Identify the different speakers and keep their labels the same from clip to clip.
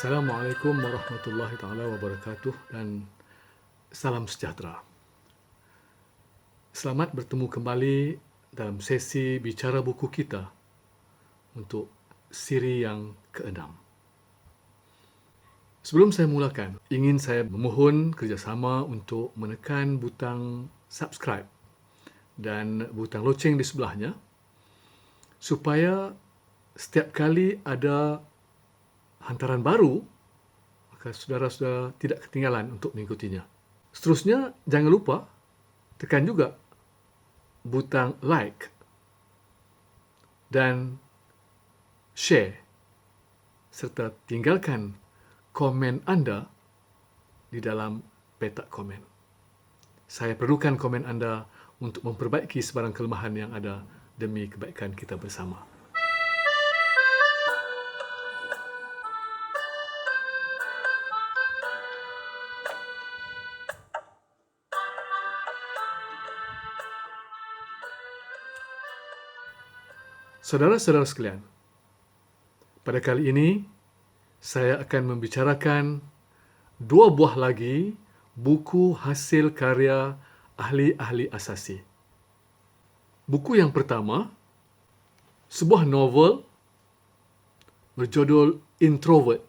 Speaker 1: Assalamualaikum warahmatullahi taala wabarakatuh dan salam sejahtera. Selamat bertemu kembali dalam sesi bicara buku kita untuk siri yang ke-6. Sebelum saya mulakan, ingin saya memohon kerjasama untuk menekan butang subscribe dan butang loceng di sebelahnya supaya setiap kali ada hantaran baru, maka saudara-saudara tidak ketinggalan untuk mengikutinya. Seterusnya, jangan lupa tekan juga butang like dan share serta tinggalkan komen anda di dalam petak komen. Saya perlukan komen anda untuk memperbaiki sebarang kelemahan yang ada demi kebaikan kita bersama. Saudara-saudara sekalian, pada kali ini saya akan membicarakan dua buah lagi buku hasil karya ahli-ahli asasi. Buku yang pertama, sebuah novel berjudul Introvert,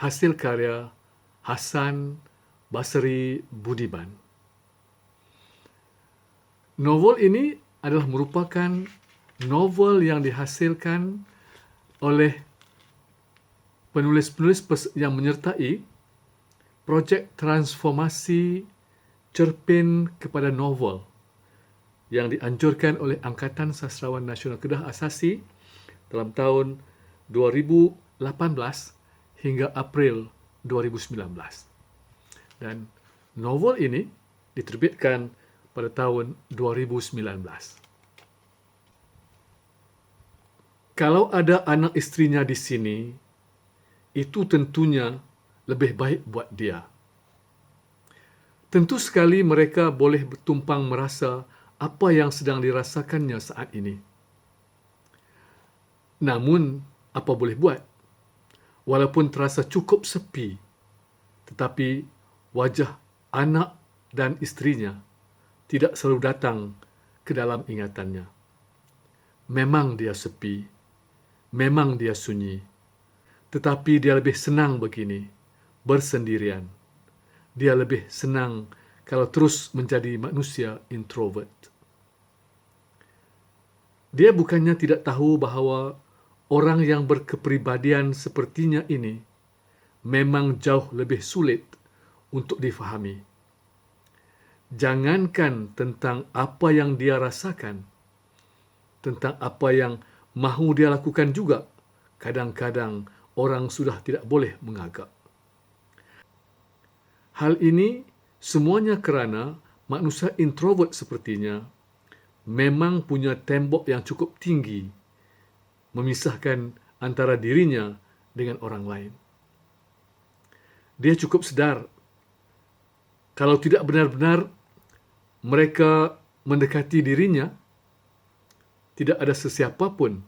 Speaker 1: hasil karya Hasan Basri Budiman. Novel ini adalah merupakan novel yang dihasilkan oleh penulis-penulis yang menyertai projek transformasi cerpen kepada novel yang dianjurkan oleh Angkatan Sastrawan Nasional Kedah Asasi dalam tahun 2018 hingga April 2019. Dan novel ini diterbitkan pada tahun 2019. Kalau ada anak istrinya di sini, itu tentunya lebih baik buat dia. Tentu sekali mereka boleh bertumpang merasa apa yang sedang dirasakannya saat ini. Namun, apa boleh buat? Walaupun terasa cukup sepi, tetapi wajah anak dan istrinya tidak selalu datang ke dalam ingatannya. Memang dia sepi. Memang dia sunyi, tetapi dia lebih senang begini, bersendirian. Dia lebih senang kalau terus menjadi manusia introvert. Dia bukannya tidak tahu bahawa orang yang berkepribadian sepertinya ini memang jauh lebih sulit untuk difahami. Jangankan tentang apa yang dia rasakan, tentang apa yang mahu dia lakukan juga, kadang-kadang orang sudah tidak boleh mengagak. Hal ini semuanya kerana manusia introvert sepertinya memang punya tembok yang cukup tinggi memisahkan antara dirinya dengan orang lain. Dia cukup sedar kalau tidak benar-benar mereka mendekati dirinya, tidak ada sesiapa pun,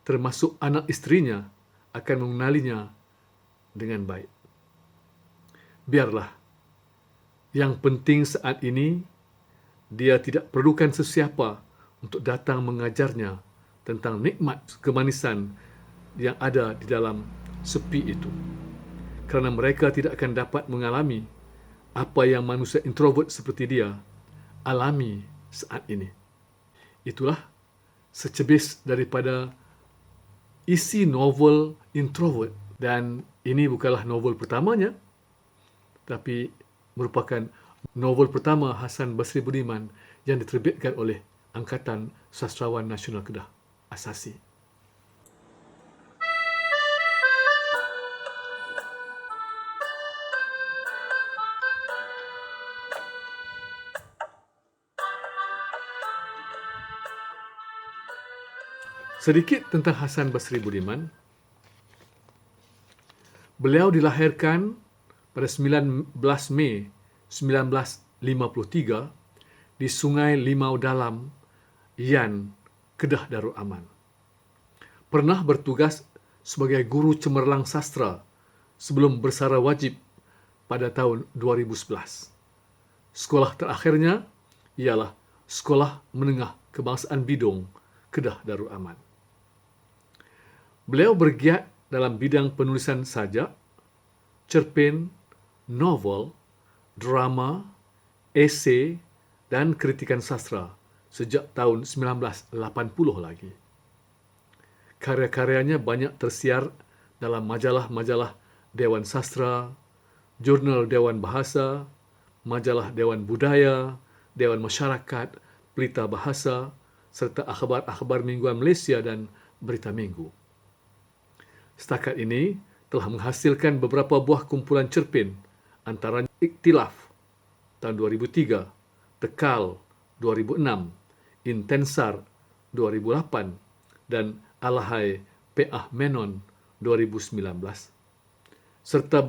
Speaker 1: termasuk anak istrinya, akan mengenalinya dengan baik. Biarlah. Yang penting saat ini, dia tidak perlukan sesiapa untuk datang mengajarnya tentang nikmat kemanisan yang ada di dalam sepi itu. Kerana mereka tidak akan dapat mengalami apa yang manusia introvert seperti dia alami saat ini. Itulah secebis daripada isi novel Introvert. Dan ini bukanlah novel pertamanya, tapi merupakan novel pertama Hasan Basri Budiman yang diterbitkan oleh Angkatan Sastrawan Nasional Kedah Asasi. Sedikit tentang Hasan Basri Budiman. Beliau dilahirkan pada 19 Mei 1953 di Sungai Limau Dalam, Yan, Kedah Darul Aman. Pernah bertugas sebagai guru cemerlang sastra sebelum bersara wajib pada tahun 2011. Sekolah terakhirnya ialah Sekolah Menengah Kebangsaan Bidong, Kedah Darul Aman. Beliau bergiat dalam bidang penulisan sajak, cerpen, novel, drama, esei dan kritikan sastra sejak tahun 1980 lagi. Karya-karyanya banyak tersiar dalam majalah-majalah Dewan Sastra, Jurnal Dewan Bahasa, Majalah Dewan Budaya, Dewan Masyarakat, Pelita Bahasa, serta akhbar-akhbar mingguan Malaysia dan Berita Minggu. Setakat ini telah menghasilkan beberapa buah kumpulan cerpen, antaranya Iktilaf tahun 2003, Tekal 2006, Intensar 2008, dan Alahai P.A. Menon 2019. Serta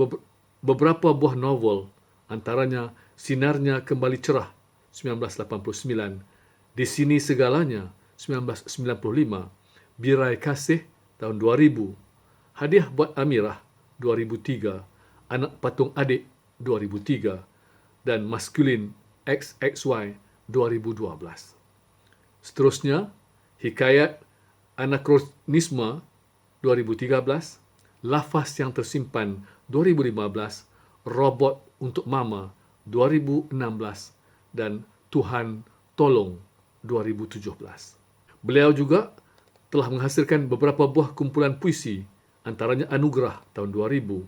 Speaker 1: beberapa buah novel, antaranya Sinarnya Kembali Cerah 1989, Di Sini Segalanya 1995, Birai Kasih tahun 2000, Hadiah Buat Amirah 2003, Anak Patung Adik 2003, dan Maskulin XXY 2012. Seterusnya, Hikayat Anakronisme 2013, Lafaz Yang Tersimpan 2015, Robot Untuk Mama 2016, dan Tuhan Tolong 2017. Beliau juga telah menghasilkan beberapa buah kumpulan puisi, antaranya Anugerah tahun 2000,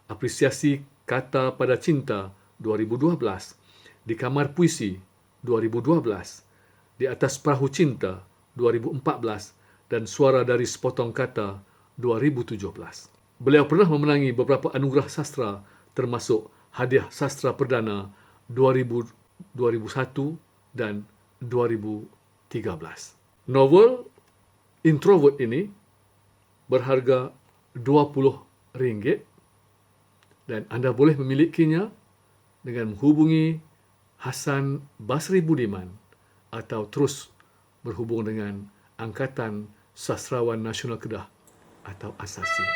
Speaker 1: Apresiasi Kata Pada Cinta 2012, Di Kamar Puisi 2012, Di Atas Perahu Cinta 2014, dan Suara Dari Sepotong Kata 2017. Beliau pernah memenangi beberapa anugerah sastra termasuk Hadiah Sastra Perdana 2000, 2001 dan 2013. Novel Introvert ini berharga RM20 dan anda boleh memilikinya dengan menghubungi Hasan Basri Budiman atau terus berhubung dengan Angkatan Sastrawan Nasional Kedah atau ASASI.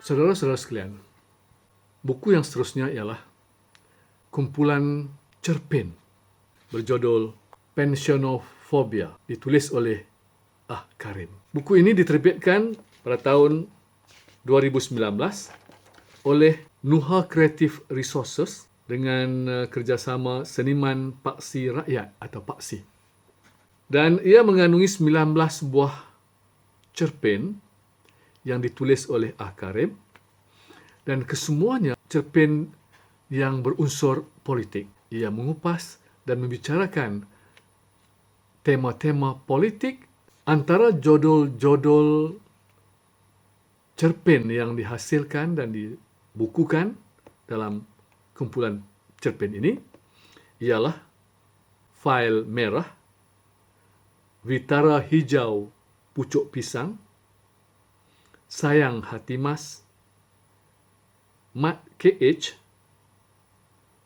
Speaker 1: Saudara-saudara sekalian, buku yang seterusnya ialah kumpulan cerpen berjudul Pensionophobia, ditulis oleh Ah Karim. Buku ini diterbitkan pada tahun 2019 oleh Nuha Creative Resources dengan kerjasama seniman Paksi Rakyat atau Paksi. Dan ia mengandungi 19 buah cerpen yang ditulis oleh Ah Karim, dan kesemuanya cerpen yang berunsur politik. Ia mengupas dan membicarakan tema-tema politik. Antara judul-judul cerpen yang dihasilkan dan dibukukan dalam kumpulan cerpen ini ialah Fail Merah, Vitara Hijau Pucuk Pisang, Sayang Hati Mas, Mat KH,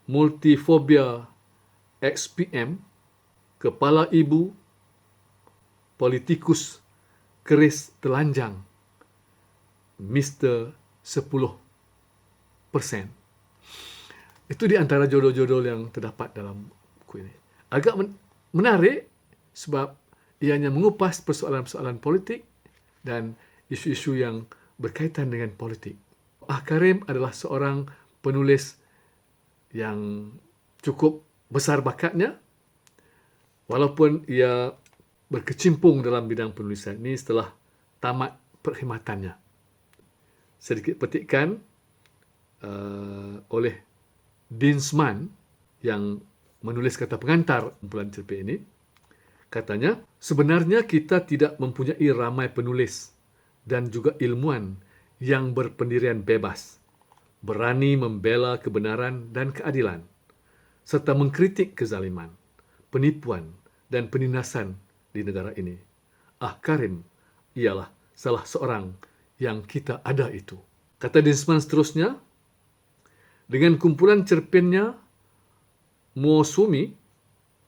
Speaker 1: Multifobia XPM, Kepala Ibu, Politikus Keris Telanjang, Mr. 10%. Itu di antara judul-judul yang terdapat dalam buku ini. Agak menarik sebab ianya mengupas persoalan-persoalan politik dan isu-isu yang berkaitan dengan politik. Ah Karim adalah seorang penulis yang cukup besar bakatnya, walaupun ia berkecimpung dalam bidang penulisan ini setelah tamat perkhidmatannya. Sedikit petikan oleh Dinsman yang menulis kata pengantar kumpulan cerpen ini. Katanya, sebenarnya kita tidak mempunyai ramai penulis dan juga ilmuwan yang berpendirian bebas, berani membela kebenaran dan keadilan, serta mengkritik kezaliman, penipuan dan penindasan di negara ini. Ah Karim ialah salah seorang yang kita ada itu. Kata Dinsman seterusnya, dengan kumpulan cerpennya, Mosumi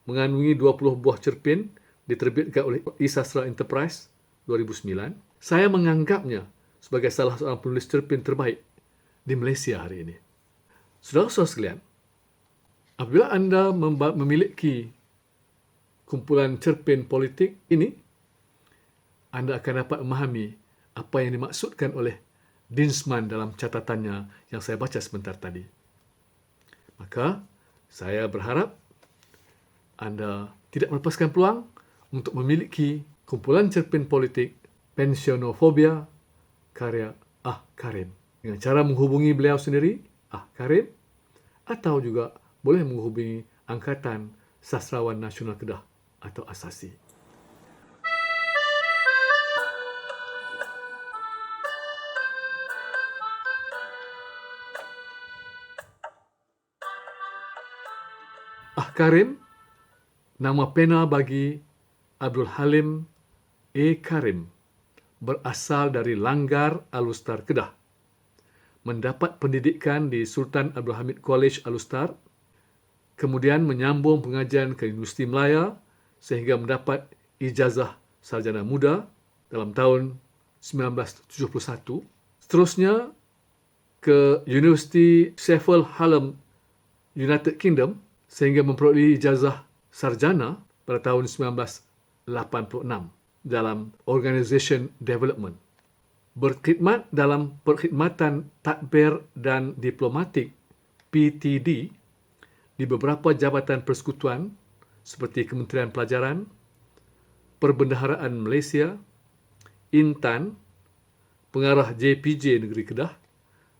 Speaker 1: mengandungi 20 buah cerpen diterbitkan oleh eSastra Enterprise 2009. Saya menganggapnya sebagai salah seorang penulis cerpen terbaik di Malaysia hari ini. Saudara-saudara sekalian, apabila anda memiliki kumpulan cerpen politik ini, anda akan dapat memahami apa yang dimaksudkan oleh Dinsman dalam catatannya yang saya baca sebentar tadi. Maka, saya berharap anda tidak melepaskan peluang untuk memiliki kumpulan cerpen politik Pensionofobia karya Karim dengan cara menghubungi beliau sendiri, Karim, atau juga boleh menghubungi Angkatan Sastrawan Nasional Kedah atau ASASI. Karim, nama pena bagi Abdul Halim Karim, berasal dari Langgar Alustar Kedah. Mendapat pendidikan di Sultan Abdul Hamid College Alustar, kemudian menyambung pengajian ke Universiti Melaya sehingga mendapat ijazah sarjana muda dalam tahun 1971. Seterusnya ke Universiti Sheffield Hallam, United Kingdom, sehingga memperoleh ijazah sarjana pada tahun 1986 dalam Organisation Development. Berkhidmat dalam perkhidmatan tadbir dan diplomatik PTD di beberapa jabatan persekutuan seperti Kementerian Pelajaran, Perbendaharaan Malaysia, Intan, Pengarah JPJ Negeri Kedah,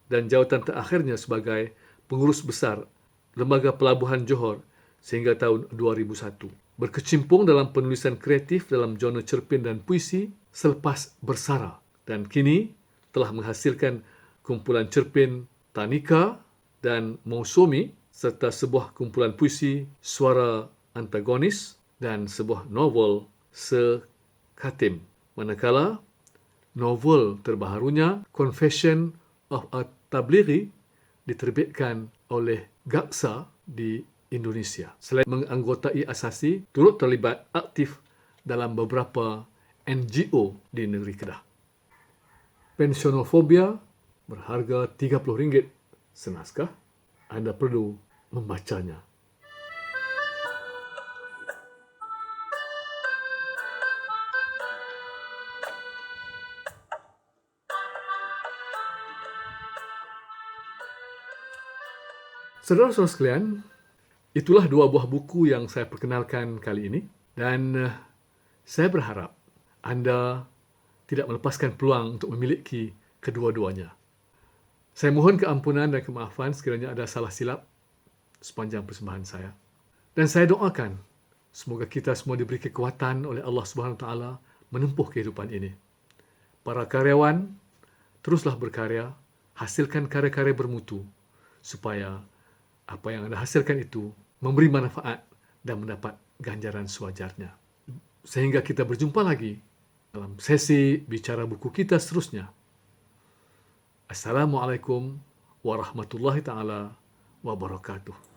Speaker 1: dan jawatan terakhirnya sebagai Pengurus Besar Lembaga Pelabuhan Johor sehingga tahun 2001. Berkecimpung dalam penulisan kreatif dalam jurnal cerpen dan puisi selepas bersara, dan kini telah menghasilkan kumpulan cerpen Tanika dan Mosumi serta sebuah kumpulan puisi Suara Antagonis dan sebuah novel Sekatim. Manakala novel terbaharunya Confession of a Tablighi diterbitkan oleh Gaksa di Indonesia. Selain menganggotai ASASI, turut terlibat aktif dalam beberapa NGO di negeri Kedah. Pensionofobia berharga RM30 senaskah. Anda perlu membacanya. Saudara-saudara sekalian, itulah dua buah buku yang saya perkenalkan kali ini, dan saya berharap anda tidak melepaskan peluang untuk memiliki kedua-duanya. Saya mohon keampunan dan kemaafan sekiranya ada salah silap sepanjang persembahan saya. Dan saya doakan semoga kita semua diberi kekuatan oleh Allah Subhanahu Wa Taala menempuh kehidupan ini. Para karyawan, teruslah berkarya, hasilkan karya-karya bermutu supaya apa yang anda hasilkan itu memberi manfaat dan mendapat ganjaran sewajarnya. Sehingga kita berjumpa lagi dalam sesi bicara buku kita seterusnya. Assalamualaikum warahmatullahi taala wabarakatuh.